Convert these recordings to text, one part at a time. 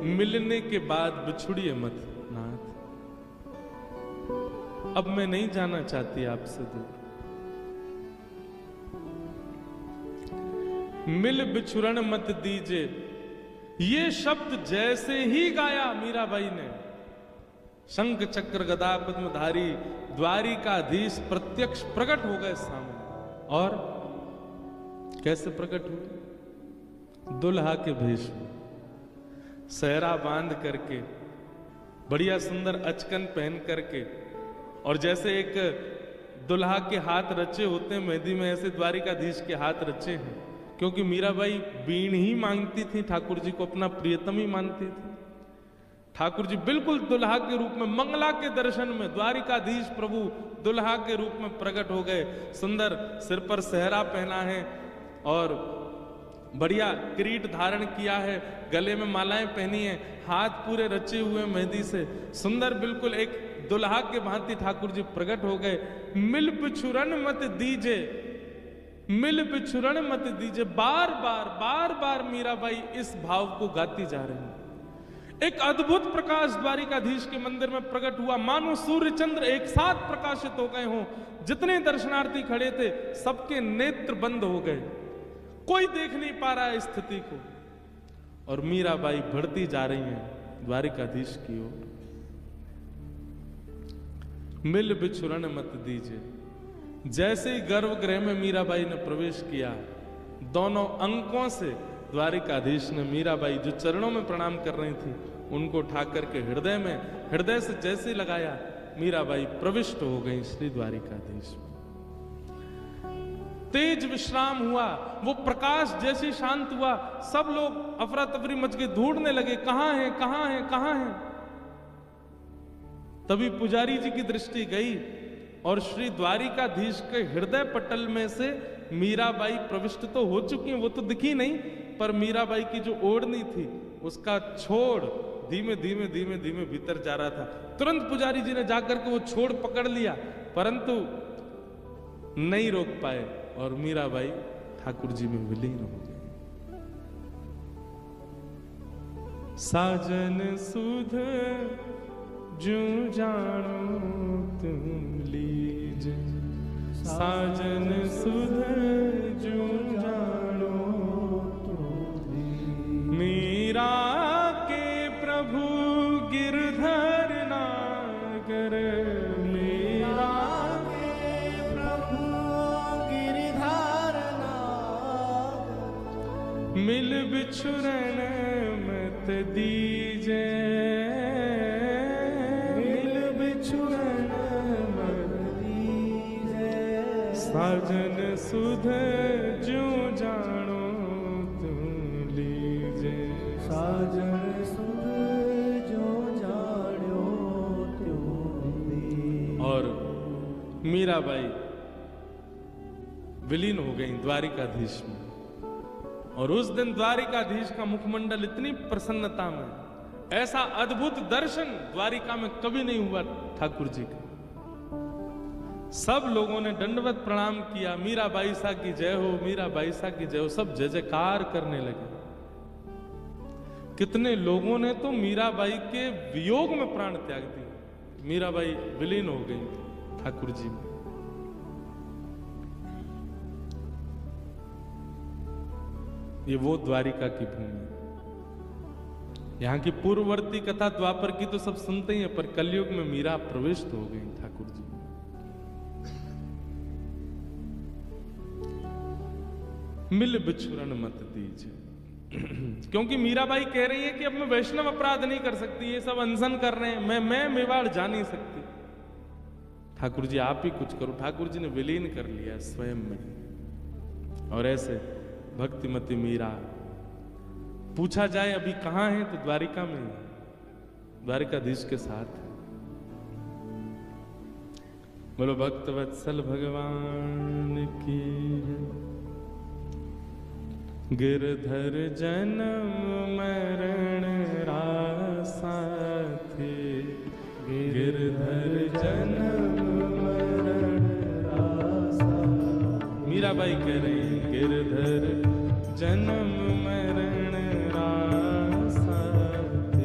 मिलने के बाद बिछुड़िए मत नाथ। अब मैं नहीं जाना चाहती आपसे दूर। मिल बिछुरण मत दीजे, ये शब्द जैसे ही गाया मीराबाई ने, शंख चक्र गदा पद्मधारी द्वारिकाधीश प्रत्यक्ष प्रकट हो गए सामने। और कैसे प्रकट हुए? दुल्हा के भेष में, सहरा बांध करके, बढ़िया सुंदर अचकन पहन करके, और जैसे एक दुल्हा के हाथ रचे होते हैं मेहंदी में, ऐसे द्वारिकाधीश के हाथ रचे हैं। क्योंकि मीराबाई बीण ही मांगती थी, ठाकुर जी को अपना प्रियतम ही मानती थी। ठाकुर जी बिल्कुल दुल्हा के रूप में, मंगला के दर्शन में द्वारिकाधीश प्रभु दुल्हा के रूप में प्रकट हो गए। सुंदर सिर पर सेहरा पहना है और बढ़िया किरीट धारण किया है, गले में मालाएं पहनी है, हाथ पूरे रचे हुए मेहंदी से, सुंदर बिल्कुल एक दुल्हा के भांति ठाकुर जी प्रकट हो गए। मिल बिछुरन मत दीजे, मिल बिछुरन मत दीजे, बार बार मीराबाई इस भाव को गाती जा रही है। एक अद्भुत प्रकाश द्वारिकाधीश के मंदिर में प्रकट हुआ, मानो सूर्य चंद्र एक साथ प्रकाशित हो गए हों। जितने दर्शनार्थी खड़े थे सबके नेत्र बंद हो गए, कोई देख नहीं पा रहा है स्थिति को। और मीराबाई बढ़ती जा रही हैं द्वारिकाधीश की ओर। मिल बिछुरन मत दीजिए। जैसे ही गर्भगृह में मीराबाई ने प्रवेश किया, दोनों अंकों से द्वारिकाधीश ने मीराबाई जो चरणों में प्रणाम कर रही थी उनको उठा करके हृदय में, हृदय से जैसे लगाया, मीराबाई प्रविष्ट हो गई श्री द्वारिकाधीश में। तेज विश्राम हुआ, वो प्रकाश जैसे शांत हुआ, सब लोग अफरा तफरी मच के ढूंढने लगे, कहां है कहां है कहां है। तभी पुजारी जी की दृष्टि गई और श्री द्वारिकाधीश के हृदय पटल में से मीराबाई प्रविष्ट तो हो चुकी हैं, वो तो दिखी नहीं, पर मीराबाई की जो ओढ़नी थी उसका छोड़ धीमे धीमे धीमे धीमे भीतर जा रहा था। तुरंत पुजारी जी ने जाकर के वो छोड़ पकड़ लिया, परंतु नहीं रोक पाए और मीराबाई ठाकुर जी में विलीन हो गई। साजन सुध जो जानो तुम लीजे, साजन सुध जो जानो तुम, मीरा के प्रभु गिरधर नागर, मीरा के प्रभु गिरधर नागर, मिल बिछुरन मत दीजे, साजन सुध जो जानो तुम लीजे, साजन सुध जो जानो तुम लीजे। और मीराबाई विलीन हो गई द्वारिकाधीश में। और उस दिन द्वारिकाधीश का मुखमंडल इतनी प्रसन्नता में, ऐसा अद्भुत दर्शन द्वारिका में कभी नहीं हुआ ठाकुर जी का। सब लोगों ने दंडवत प्रणाम किया, मीराबाई सा की जय हो, मीराबाई सा की जय हो, सब जय जयकार करने लगे। कितने लोगों ने तो मीराबाई के वियोग में प्राण त्याग दिए। मीराबाई विलीन हो गई ठाकुर जी में। ये वो द्वारिका की भूमि। यहां की पूर्ववर्ती कथा द्वापर की तो सब सुनते ही हैं, पर कलयुग में मीरा प्रविष्ट हो गई ठाकुर जी। मिल बिछुरन मत दीजिए। क्योंकि मीराबाई कह रही है कि अब मैं वैष्णव अपराध नहीं कर सकती, ये सब अनशन कर रहे हैं, मैं मेवाड़ जा नहीं सकती, ठाकुर जी आप ही कुछ करो। ठाकुर जी ने विलीन कर लिया स्वयं में। और ऐसे भक्तिमती मीरा, पूछा जाए अभी कहां है तो द्वारिका में, द्वारिकाधीश के साथ। बोलो भक्त वत्सल भगवान की। गिरधर जन्म मरण रासा थे, गिरधर जन्म मरण रासा। मीराबाई कह रही है गिरधर जन्म मरण रासा थे,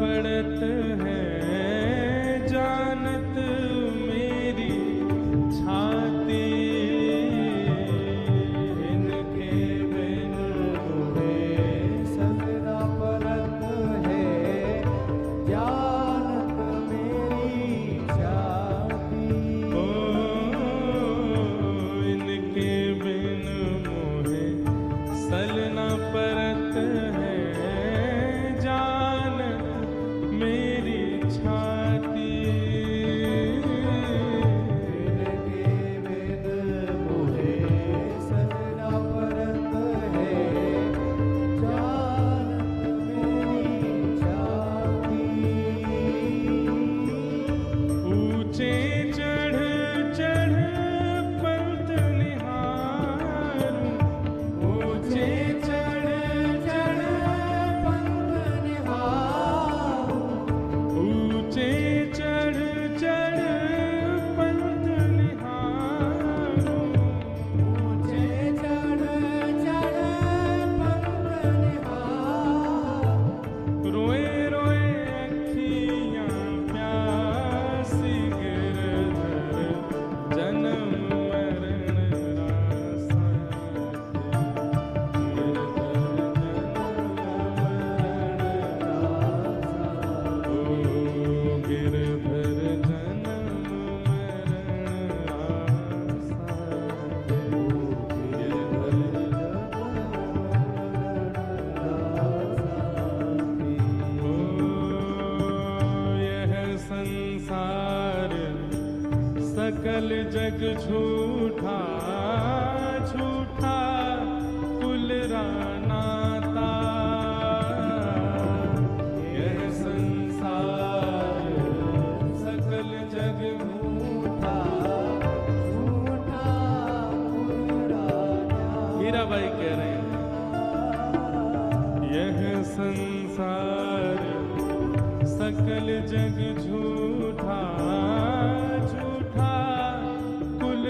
पड़त है जानत मेरी छाती, इनके बिन मुझे सजना परत है जानत मेरी छाती। इनके बिन मोहे सलना परत है जानत मेरी छाती। इनके बिन मुझे सजना परत है जानत मेरी छाती। ऊंचे चढ़ चढ़ पंत निहारूं, ऊंचे चढ़ चढ़ पंत निहारूं, ऊंचे चढ़ चढ़ पंत निहारूं। ऊंचे चढ़ चढ़ पंत निहारूं। रोए रोए अखियां प्यासी गिरधर जन्म मरण रासा, गिरधर जन्म मरण रासा। यह संसार सकल जग झूठा, झूठा कुल नाता। यह संसार सकल जग झूठा झूठा पुराना। हीराबाई कह रहे हैं यह संसार सकल जग झूठा, झूठा कुल